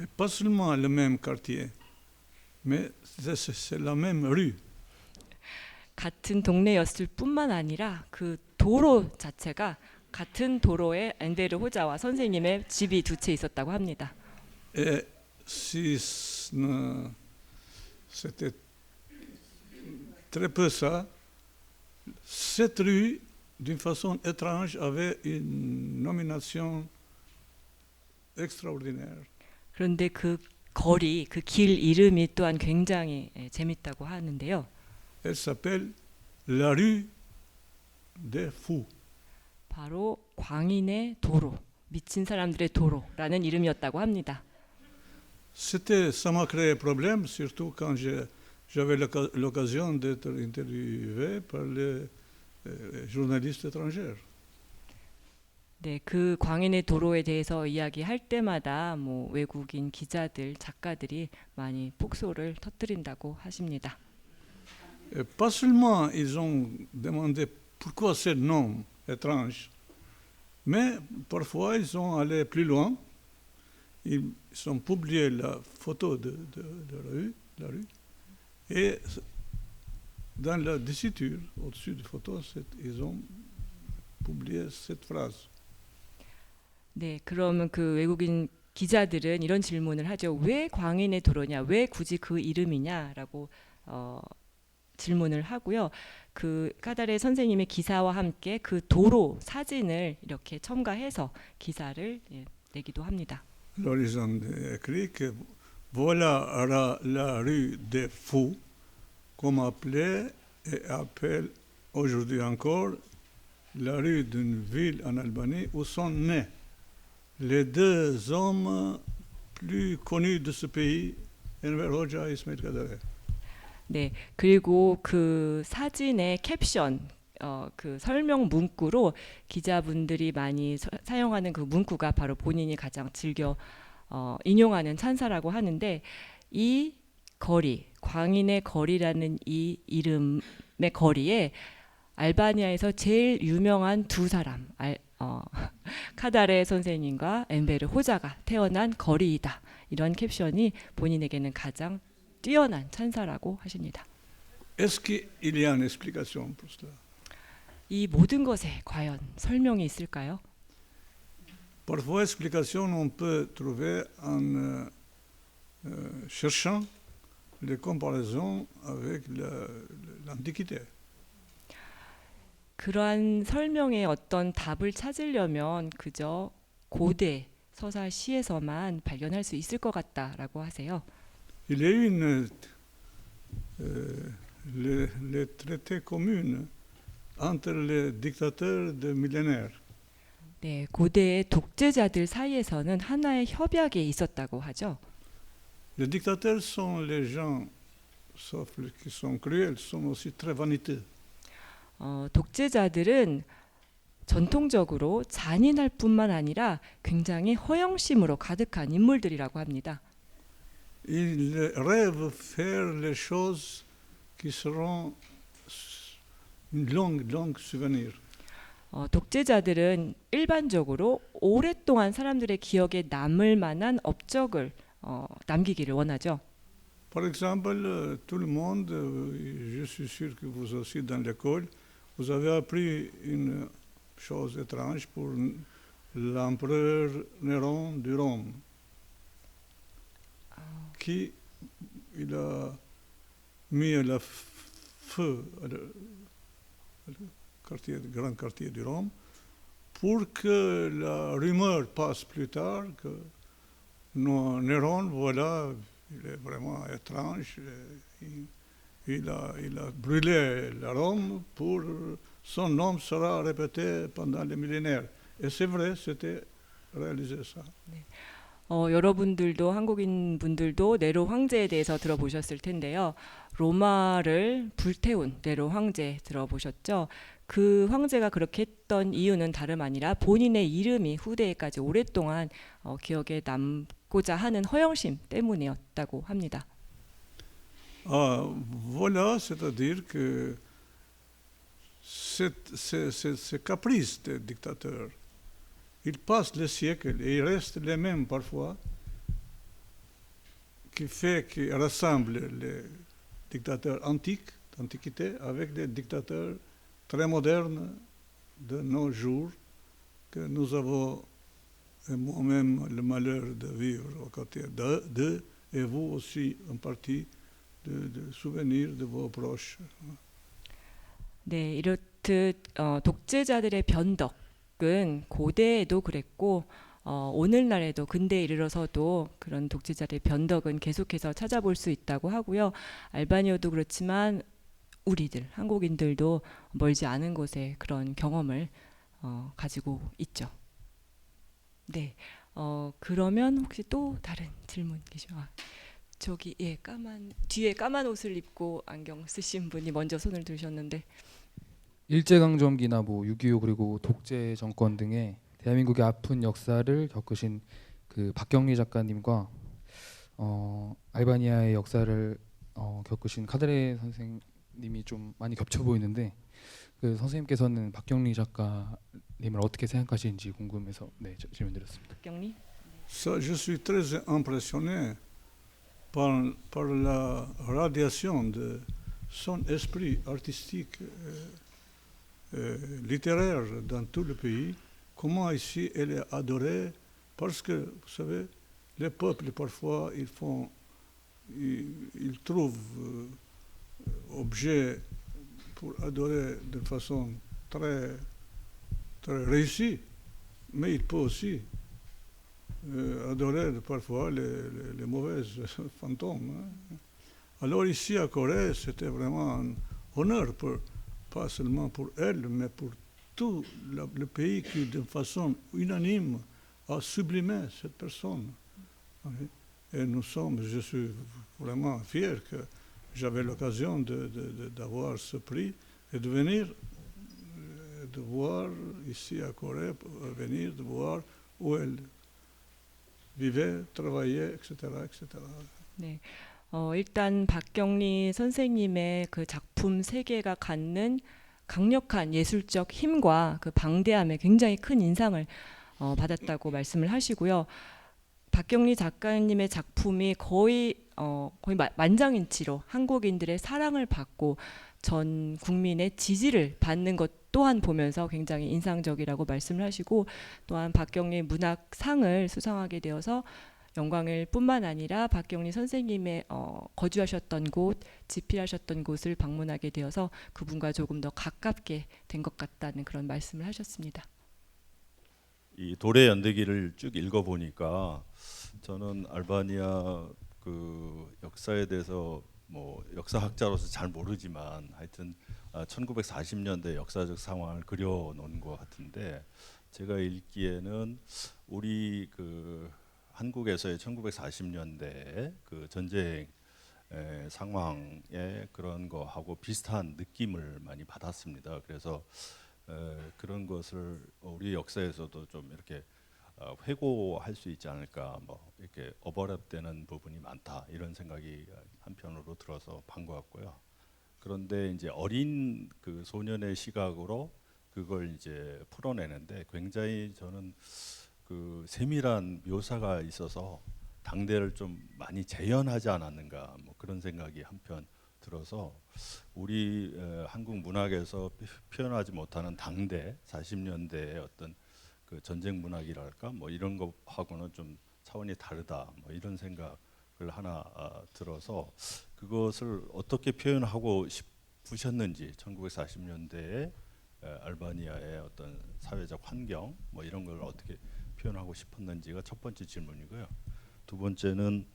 Et pas seulement le même quartier, mais c'est la même rue. 같은 동네였을 뿐만 아니라 그 도로 자체가 같은 도로에 엔베르 호자와 선생님의 집이 두 채 있었다고 합니다. Et si c'était très peu ça, cette rue, d'une façon étrange, avait une nomination extraordinaire. 그런데 그 거리, 그 길 이름이 또한 굉장히 재밌다고 하는데요. Elle s'appelle la rue des fous. 바로 광인의 도로, 미친 사람들의 도로라는 이름이었다고 합니다. Ça m'a créé problème, surtout quand j'avais l'occasion d'être interviewé par les journalistes étrangers. 네, 그 광인의 도로에 대해서 이야기할 때마다 뭐 외국인 기자들, 작가들이 많이 폭소를 터뜨린다고 하십니다. Et pas seulement ils ont demandé pourquoi ce nom étrange, mais parfois ils sont allés plus loin. Ils ont publié la photo de la rue, et dans la déciture, au-dessus de la photo, ils ont publié cette phrase. 네, 그러면 그 외국인 기자들은 이런 질문을 하죠. 왜 광인의 도로냐? 왜 굳이 그 이름이냐라고 질문을 하고요. 그 까다레 선생님의 기사와 함께 그 도로 사진을 이렇게 첨가해서 기사를 내기도 합니다. Alors ils ont écrit que voilà la rue des fous, qu'on appelait et appelle aujourd'hui encore la rue d'une ville en Albanie où sont nés les deux hommes plus connus de ce pays, Enver Hoxha et Ismail Kadare. 네, 그리고 그 사진의 캡션, 그 설명 문구로 기자분들이 많이 사용하는 그 문구가 바로 본인이 가장 즐겨 인용하는 찬사라고 하는데, 이 거리, 광인의 거리라는 이 이름의 거리에 알바니아에서 제일 유명한 두 사람, 카다레 선생님과 엔베르 호자가 태어난 거리이다. 이런 캡션이 본인에게는 가장 뛰어난 찬사라고 하십니다. Est-ce qu'il y a une explication pour cela? 이 모든 것에 과연 설명이 있을까요? Parfois, explication on peut trouver en cherchant les comparaisons avec l'Antiquité. 그러한 설명의 어떤 답을 찾으려면 그저 고대 서사 시에서만 발견할 수 있을 것 같다라고 하세요. Il y a eu les traités communs entre les dictateurs de millénaires. 네, 고대의 독재자들 사이에서는 하나의 협약이 있었다고 하죠. Les dictateurs sont les gens, sauf les qui sont cruels, sont aussi très vaniteux. 독재자들은 전통적으로 잔인할 뿐만 아니라 굉장히 허영심으로 가득한 인물들이라고 합니다. Ils rêvent faire les choses qui seront une longue souvenir. 독재자들은 일반적으로 오랫동안 사람들의 기억에 남을 만한 업적을 남기기를 원하죠. Par exemple, tout le monde, je suis sûr que vous aussi dans l'école, vous avez appris une chose étrange pour l'empereur Néron de Rome, qui il a mis le feu au grand quartier de Rome pour que la rumeur passe plus tard que Néron, voilà, il est vraiment étrange. Il a brûlé la Rome pour son nom sera répété pendant les millénaires. Et c'est vrai, c'était réalisé ça. 여러분들도 한국인 분들도 네로 황제에 대해서 들어보셨을 텐데요. 로마를 불태운 네로 황제 들어보셨죠? 그 황제가 그렇게 했던 이유는 다름 아니라 본인의 이름이 후대에까지 오랫동안 기억에 남고자 하는 허영심 때문이었다고 합니다. Voilà, c'est-à-dire que ces caprices des dictateurs, ils passent les siècles et ils restent les mêmes parfois, qui rassemble les dictateurs antiques, d'antiquité, avec des dictateurs très modernes de nos jours, que nous avons moi-même le malheur de vivre aux côtés d'eux, et vous aussi en partie de souvenirs de vos proches. 네, 이렇듯 독재자들의 변덕은 고대에도 그랬고 오늘날에도 근대에 이르러서도 그런 독재자들의 변덕은 계속해서 찾아볼 수 있다고 하고요. 알바니아도 그렇지만 우리들 한국인들도 멀지 않은 곳에 그런 경험을 가지고 있죠. 네, 그러면 혹시 또 다른 질문 계시면 저기 뒤에 까만 옷을 입고 안경 쓰신 분이 먼저 손을 들으셨는데. 일제강점기나 뭐 6.25 그리고 독재 정권 등의 대한민국의 아픈 역사를 겪으신 그 박경리 작가님과 알바니아의 역사를 겪으신 카드레 선생님이 좀 많이 겹쳐 보이는데 그 선생님께서는 박경리 작가님을 어떻게 생각하시는지 궁금해서 네, 질문드렸습니다. 박경리? Ça, je suis très impressionné par la radiation de son esprit artistique, littéraire dans tout le pays. Comment ici elle est adorée, parce que, vous savez, les peuples parfois ils trouvent objets pour adorer d'une façon très, très réussie, mais il peut aussi adorer parfois les mauvaises fantômes. Hein. Alors ici à Corée, c'était vraiment un honneur, pas seulement pour elle, mais pour tout le pays qui, de façon unanime, a sublimé cette personne. Et je suis vraiment fier que j'avais l'occasion d'avoir ce prix et de venir, de voir ici à Corée, venir de voir où elle vivait, travaillait, etc., etc. 네, 일단 박경리 선생님의 그 작품 세계가 갖는 강력한 예술적 힘과 그 방대함에 굉장히 큰 인상을 받았다고 말씀을 하시고요. 박경리 작가님의 작품이 거의 만장일치로 한국인들의 사랑을 받고 전 국민의 지지를 받는 것 또한 보면서 굉장히 인상적이라고 말씀을 하시고, 또한 박경리 문학상을 수상하게 되어서 영광일 뿐만 아니라 박경리 선생님의 거주하셨던 곳, 집필하셨던 곳을 방문하게 되어서 그분과 조금 더 가깝게 된 것 같다는 그런 말씀을 하셨습니다. 이 돌의 연대기를 쭉 읽어보니까 저는 알바니아 그 역사에 대해서 뭐 역사학자로서 잘 모르지만 하여튼 1940년대 역사적 상황을 그려놓은 것 같은데, 제가 읽기에는 우리 그 한국에서의 1940년대 그 전쟁 상황의 그런 거하고 비슷한 느낌을 많이 받았습니다. 그래서 그런 것을 우리 역사에서도 좀 이렇게 회고할 수 있지 않을까, 뭐 이렇게 오버랩되는 부분이 많다, 이런 생각이 한편으로 들어서 반가웠고요. 그런데 이제 어린 그 소년의 시각으로 그걸 이제 풀어내는데 굉장히 저는 그 세밀한 묘사가 있어서 당대를 좀 많이 재현하지 않았는가, 뭐 그런 생각이 한편 들어서 우리 한국 문학에서 표현하지 못하는 당대 40년대의 어떤 그 전쟁 문학이랄까, 뭐 이런 것하고는 좀 차원이 다르다, 뭐 이런 생각을 하나 들어서 그것을 어떻게 표현하고 싶으셨는지, 1940년대에 알바니아의 어떤 사회적 환경, 뭐 이런 걸 어떻게 표현하고 싶었는지가 첫 번째 질문이고요. 두 번째는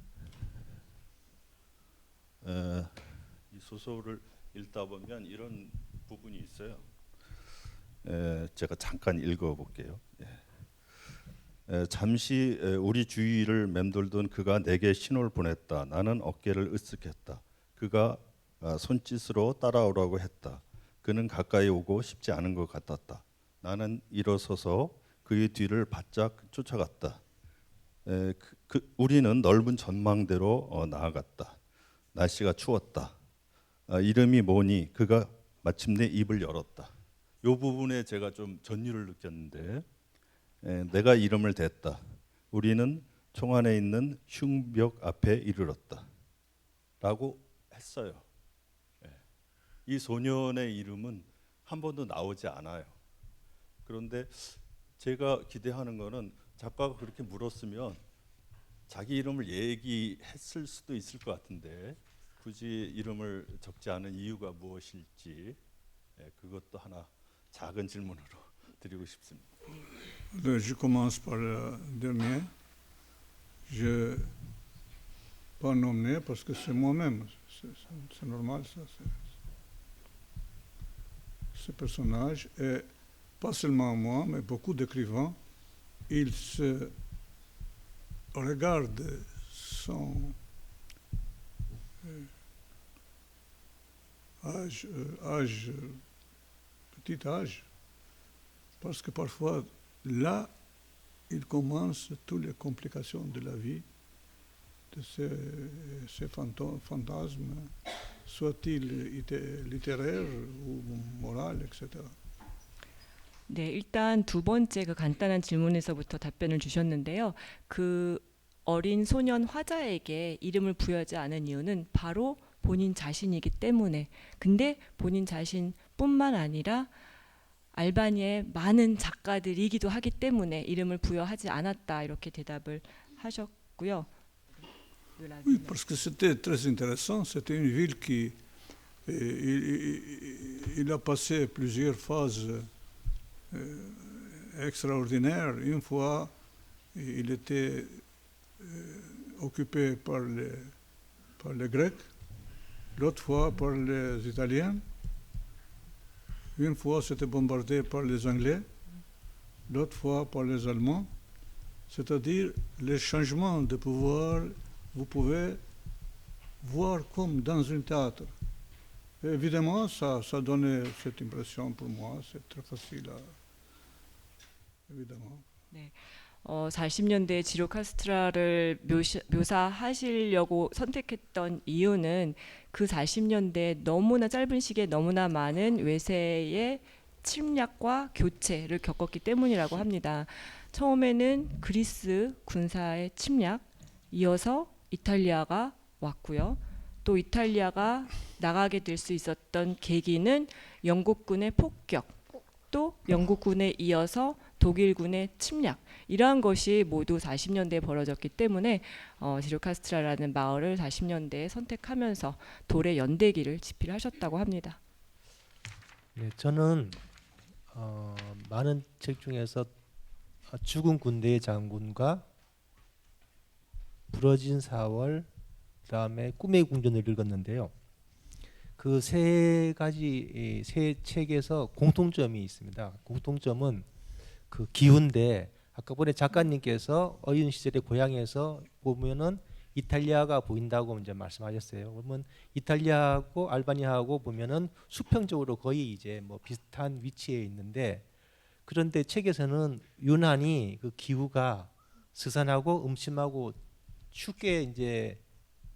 이 소설을 읽다 보면 이런 부분이 있어요. 제가 잠깐 읽어볼게요. 잠시 우리 주위를 맴돌던 그가 내게 신호를 보냈다. 나는 어깨를 으쓱했다. 그가 손짓으로 따라오라고 했다. 그는 가까이 오고 싶지 않은 것 같았다. 나는 일어서서 그의 뒤를 바짝 쫓아갔다. 우리는 넓은 전망대로 나아갔다. 날씨가 추웠다. 이름이 뭐니? 그가 마침내 입을 열었다. 이 부분에 제가 좀 전율을 느꼈는데 내가 이름을 댔다. 우리는 총 안에 있는 흉벽 앞에 이르렀다. 라고 했어요. 이 소년의 이름은 한 번도 나오지 않아요. 그런데 제가 기대하는 거는 작가가 그렇게 물었으면 자기 이름을 얘기했을 수도 있을 것 같은데 굳이 이름을 적지 않은 이유가 무엇일지 그것도 하나 작은 질문으로 드리고 싶습니다. Je commence par le dernier. Je pas nommé parce que c'est moi-même. C'est normal ça. Ce personnage et pas seulement moi, mais beaucoup d'écrivains, ils se regardent son petit âge, parce que parfois, là, il commence toutes les complications de la vie, de ces fantasmes, soit-ils littéraires ou moraux, etc. 네, 일단 두 번째 그 간단한 질문에서부터 답변을 주셨는데요. 그 어린 소년 화자에게 이름을 부여하지 않은 이유는 바로 본인 자신이기 때문에. 근데 본인 자신뿐만 아니라 알바니아의 많은 작가들이기도 하기 때문에 이름을 부여하지 않았다 이렇게 대답을 하셨고요. Oui, parce que c'était très intéressant. C'était une ville qui il a passé plusieurs phases extraordinaires. Une fois, il était occupé par les Grecs, l'autre fois par les Italiens, une fois c'était bombardé par les Anglais, l'autre fois par les Allemands. C'est-à-dire les changements de pouvoir, vous pouvez voir comme dans un théâtre. Et évidemment, ça donnait cette impression pour moi, c'est très facile évidemment. 네. 40년대 지로 카스트라를 묘사하시려고 선택했던 이유는 그 40년대 너무나 짧은 시기에 너무나 많은 외세의 침략과 교체를 겪었기 때문이라고 합니다. 처음에는 그리스 군사의 침략, 이어서 이탈리아가 왔고요. 또 이탈리아가 나가게 될 수 있었던 계기는 영국군의 폭격, 또 영국군에 이어서 독일군의 침략, 이러한 것이 모두 40년대에 벌어졌기 때문에 지로카스트라라는 마을을 40년대에 선택하면서 돌의 연대기를 집필하셨다고 합니다. 네, 저는 많은 책 중에서 죽은 군대의 장군과 부러진 4월, 그다음에 꿈의 궁전을 읽었는데요. 그 세 가지 세 책에서 공통점이 있습니다. 공통점은 그 기후인데 아까 전에 작가님께서 어린 시절의 고향에서 보면은 이탈리아가 보인다고 이제 말씀하셨어요. 그러면 이탈리아하고 알바니아하고 보면은 수평적으로 거의 이제 뭐 비슷한 위치에 있는데, 그런데 책에서는 유난히 그 기후가 스산하고 음침하고 춥게 이제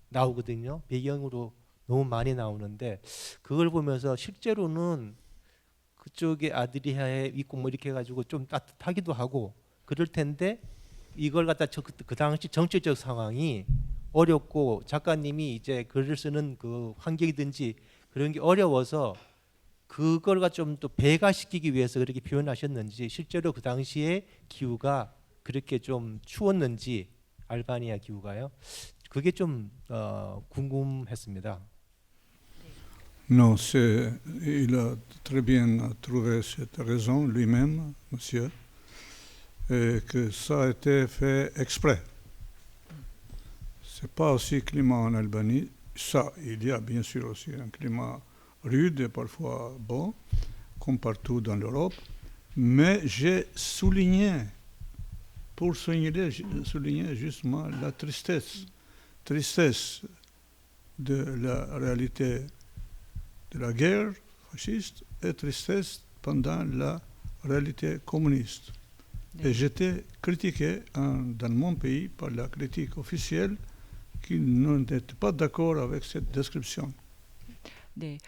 나오거든요. 배경으로 너무 많이 나오는데, 그걸 보면서 실제로는 그쪽에 아드리아에 있고 뭐 이렇게 해가지고 좀 따뜻하기도 하고 그럴 텐데, 이걸 갖다 그 당시 정치적 상황이 어렵고 작가님이 이제 글을 쓰는 그 환경이든지 그런 게 어려워서 그걸 좀 또 배가시키기 위해서 그렇게 표현하셨는지, 실제로 그 당시에 기후가 그렇게 좀 추웠는지, 알바니아 기후가요. 그게 좀 궁금했습니다. Non, il a très bien trouvé cette raison lui-même, monsieur, et que ça a été fait exprès. C'est pas aussi climat en Albanie. Ça, il y a bien sûr aussi un climat rude et parfois bon, comme partout dans l'Europe. Mais j'ai souligné pour souligner justement la tristesse de la réalité de la guerre fasciste et tristesse pendant la réalité communiste. Et j'étais critiqué dans mon pays par la critique officielle qui n'était pas d'accord avec cette description. 네,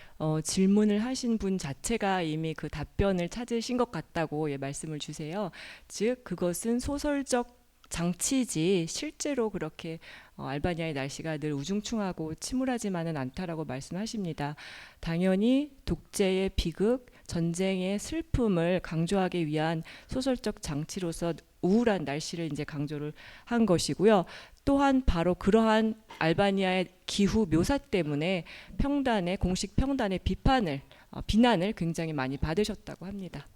질문을 하신 분 자체가 이미 그 답변을 찾으신 것 같다고 말씀을 주세요. 즉 그것은 소설적 장치지 실제로 그렇게 알바니아의 날씨가 늘 우중충하고 침울하지만은 않다라고 말씀하십니다. 당연히 독재의 비극, 전쟁의 슬픔을 강조하기 위한 소설적 장치로서 우울한 날씨를 이제 강조를 한 것이고요. 또한 바로 그러한 알바니아의 기후 묘사 때문에 공식 평단의 비난을 굉장히 많이 받으셨다고 합니다.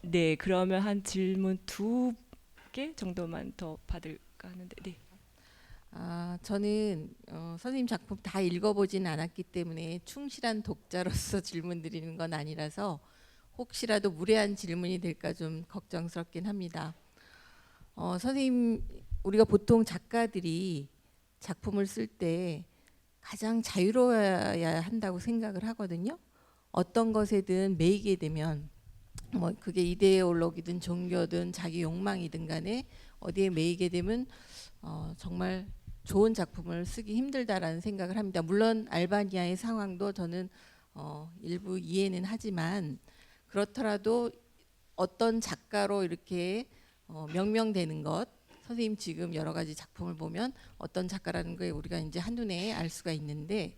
네, 그러면 한 질문 2개 정도만 더 받을까 하는데, 네. 저는 선생님 작품 다 읽어보진 않았기 때문에 충실한 독자로서 질문 드리는 건 아니라서 혹시라도 무례한 질문이 될까 좀 걱정스럽긴 합니다. 선생님, 우리가 보통 작가들이 작품을 쓸 때 가장 자유로워야 한다고 생각을 하거든요. 어떤 것에든 매이게 되면 뭐 그게 이데올로기든 종교든 자기 욕망이든 간에 어디에 매이게 되면 정말 좋은 작품을 쓰기 힘들다라는 생각을 합니다. 물론 알바니아의 상황도 저는 일부 이해는 하지만 그렇더라도 어떤 작가로 이렇게 명명되는 것, 선생님 지금 여러 가지 작품을 보면 어떤 작가라는 걸 우리가 이제 한눈에 알 수가 있는데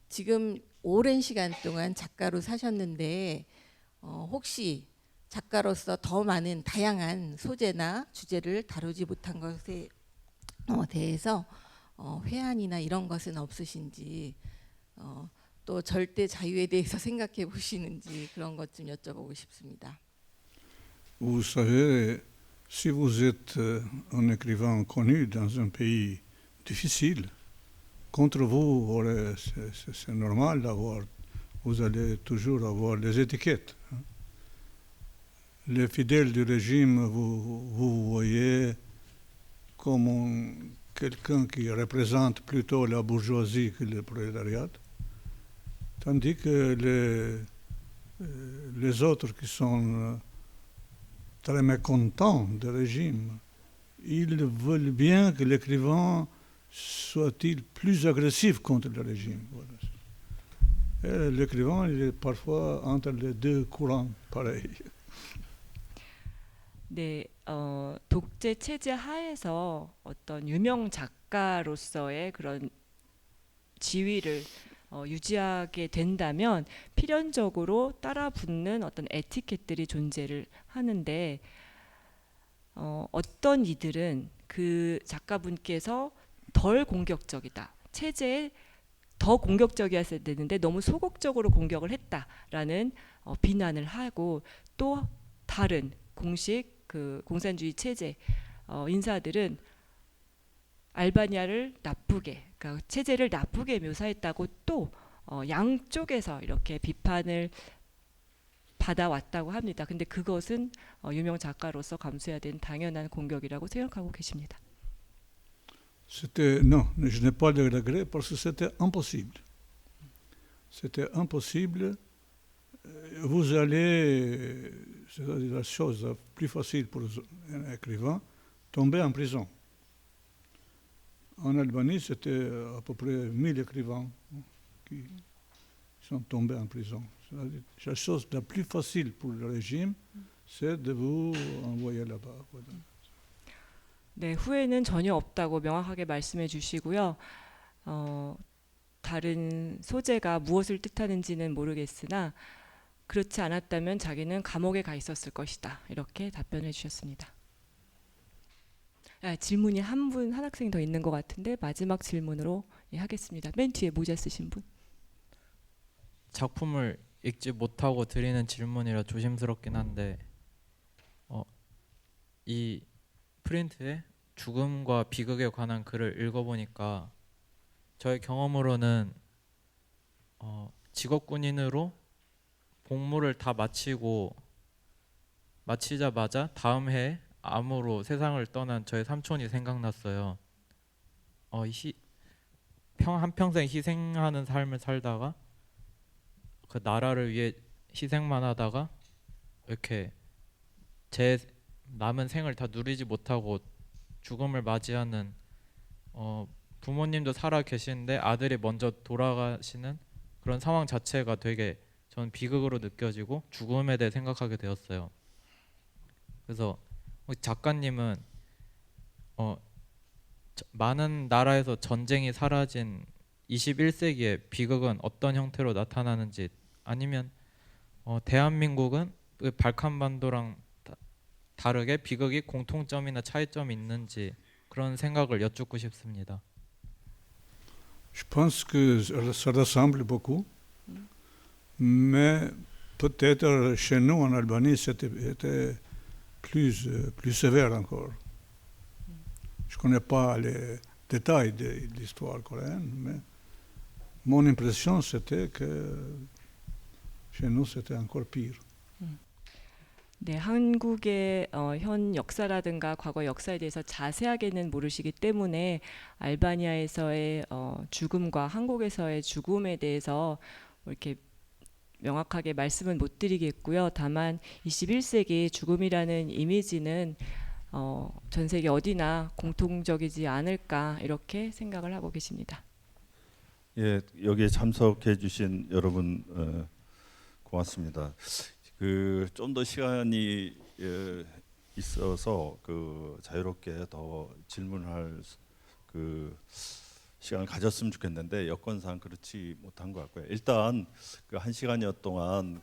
지금 오랜 시간 동안 작가로 사셨는데 혹시 작가로서 더 많은 다양한 소재나 주제를 다루지 못한 것에 대해서 회한이나 이런 것은 없으신지 또 절대 자유에 대해서 생각해 보시는지 그런 것 좀 여쭤보고 싶습니다. Vous savez, si vous êtes un écrivain connu dans un pays difficile, contre vous, c'est normal d'avoir, vous allez toujours avoir les étiquettes. Les fidèles du régime, vous voyez comme quelqu'un qui représente plutôt la bourgeoisie que le prolétariat, tandis que les autres qui sont très mécontents du régime, ils veulent bien que l'écrivain soit-il plus agressif contre le régime. Voilà. Et l'écrivain, il est parfois entre les deux courants pareils. 네, 독재 체제 하에서 어떤 유명 작가로서의 그런 지위를 유지하게 된다면 필연적으로 따라붙는 어떤 에티켓들이 존재를 하는데 어떤 이들은 그 작가분께서 덜 공격적이다, 체제에 더 공격적이었어야 되는데 너무 소극적으로 공격을 했다라는 비난을 하고, 또 다른 공식 그 공산주의 체제 인사들은 알바니아를 나쁘게, 그러니까 체제를 나쁘게 묘사했다고 또 양쪽에서 이렇게 비판을 받아왔다고 합니다. 근데 그것은 유명 작가로서 감수해야 되는 당연한 공격이라고 생각하고 계십니다. Non, je n'ai pas de regret parce que c'était impossible. C'était impossible. Vous allez, c'est la chose la plus facile pour un écrivain, tomber en prison. En Albanie, c'était à peu près 1000 écrivains qui sont tombés en prison. La chose la plus facile pour le régime, c'est de vous envoyer là-bas. Voilà. 네, 후회는 전혀 없다고 명확하게 말씀해 주시고요. 다른 소재가 무엇을 뜻하는지는 모르겠으나 그렇지 않았다면 자기는 감옥에 가 있었을 것이다, 이렇게 답변해 주셨습니다. 질문이 한 학생 더 있는 것 같은데 마지막 질문으로 하겠습니다. 맨 뒤에 모자 쓰신 분. 작품을 읽지 못하고 드리는 질문이라 조심스럽긴 한데 이 프린트에 죽음과 비극에 관한 글을 읽어보니까 저의 경험으로는 직업군인으로 복무를 다 마치자마자 다음 해에 암으로 세상을 떠난 저의 삼촌이 생각났어요. 한평생 희생하는 삶을 살다가 그 나라를 위해 희생만 하다가 이렇게 제 남은 생을 다 누리지 못하고 죽음을 맞이하는 부모님도 살아 계시는데 아들이 먼저 돌아가시는 그런 상황 자체가 되게 저는 비극으로 느껴지고 죽음에 대해 생각하게 되었어요. 그래서 작가님은 많은 나라에서 전쟁이 사라진 21세기의 비극은 어떤 형태로 나타나는지, 아니면 대한민국은 그 발칸반도랑 다르게 비극이 공통점이나 차이점이 있는지 그런 생각을 여쭙고 싶습니다. Je pense que ça ressemble beaucoup, mais peut-être chez nous en Albanie c'était plus sévère encore. Je ne connais pas les détails de l'histoire coréenne, mais mon impression c'était que chez nous c'était encore pire. 네, 한국의 현 역사라든가 과거 역사에 대해서 자세하게는 모르시기 때문에 알바니아에서의 죽음과 한국에서의 죽음에 대해서 이렇게 명확하게 말씀은 못 드리겠고요. 다만 21세기 죽음이라는 이미지는 전 세계 어디나 공통적이지 않을까 이렇게 생각을 하고 계십니다. 예, 여기에 참석해 주신 여러분 고맙습니다. 좀 더 시간이 있어서 자유롭게 더 질문할 시간을 가졌으면 좋겠는데 여건상 그렇지 못한 것 같고요. 일단 1시간여 동안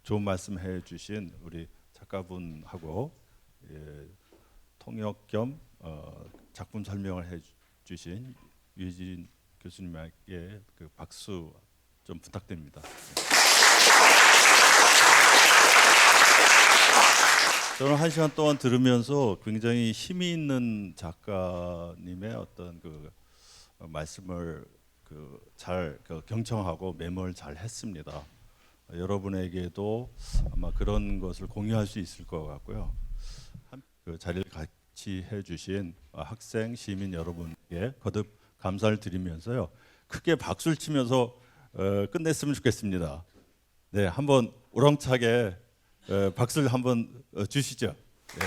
좋은 말씀해 주신 우리 작가분하고 통역 겸 작품 설명을 해 주신 유해진 교수님에게 박수 좀 부탁드립니다. 저는 1시간 동안 들으면서 굉장히 힘이 있는 작가님의 어떤 말씀을 잘 경청하고 메모를 잘 했습니다. 여러분에게도 아마 그런 것을 공유할 수 있을 것 같고요. 자리를 같이 해주신 학생, 시민 여러분께 거듭 감사를 드리면서요. 크게 박수를 치면서 끝냈으면 좋겠습니다. 네, 한번 우렁차게 박수를 한번 주시죠. 네.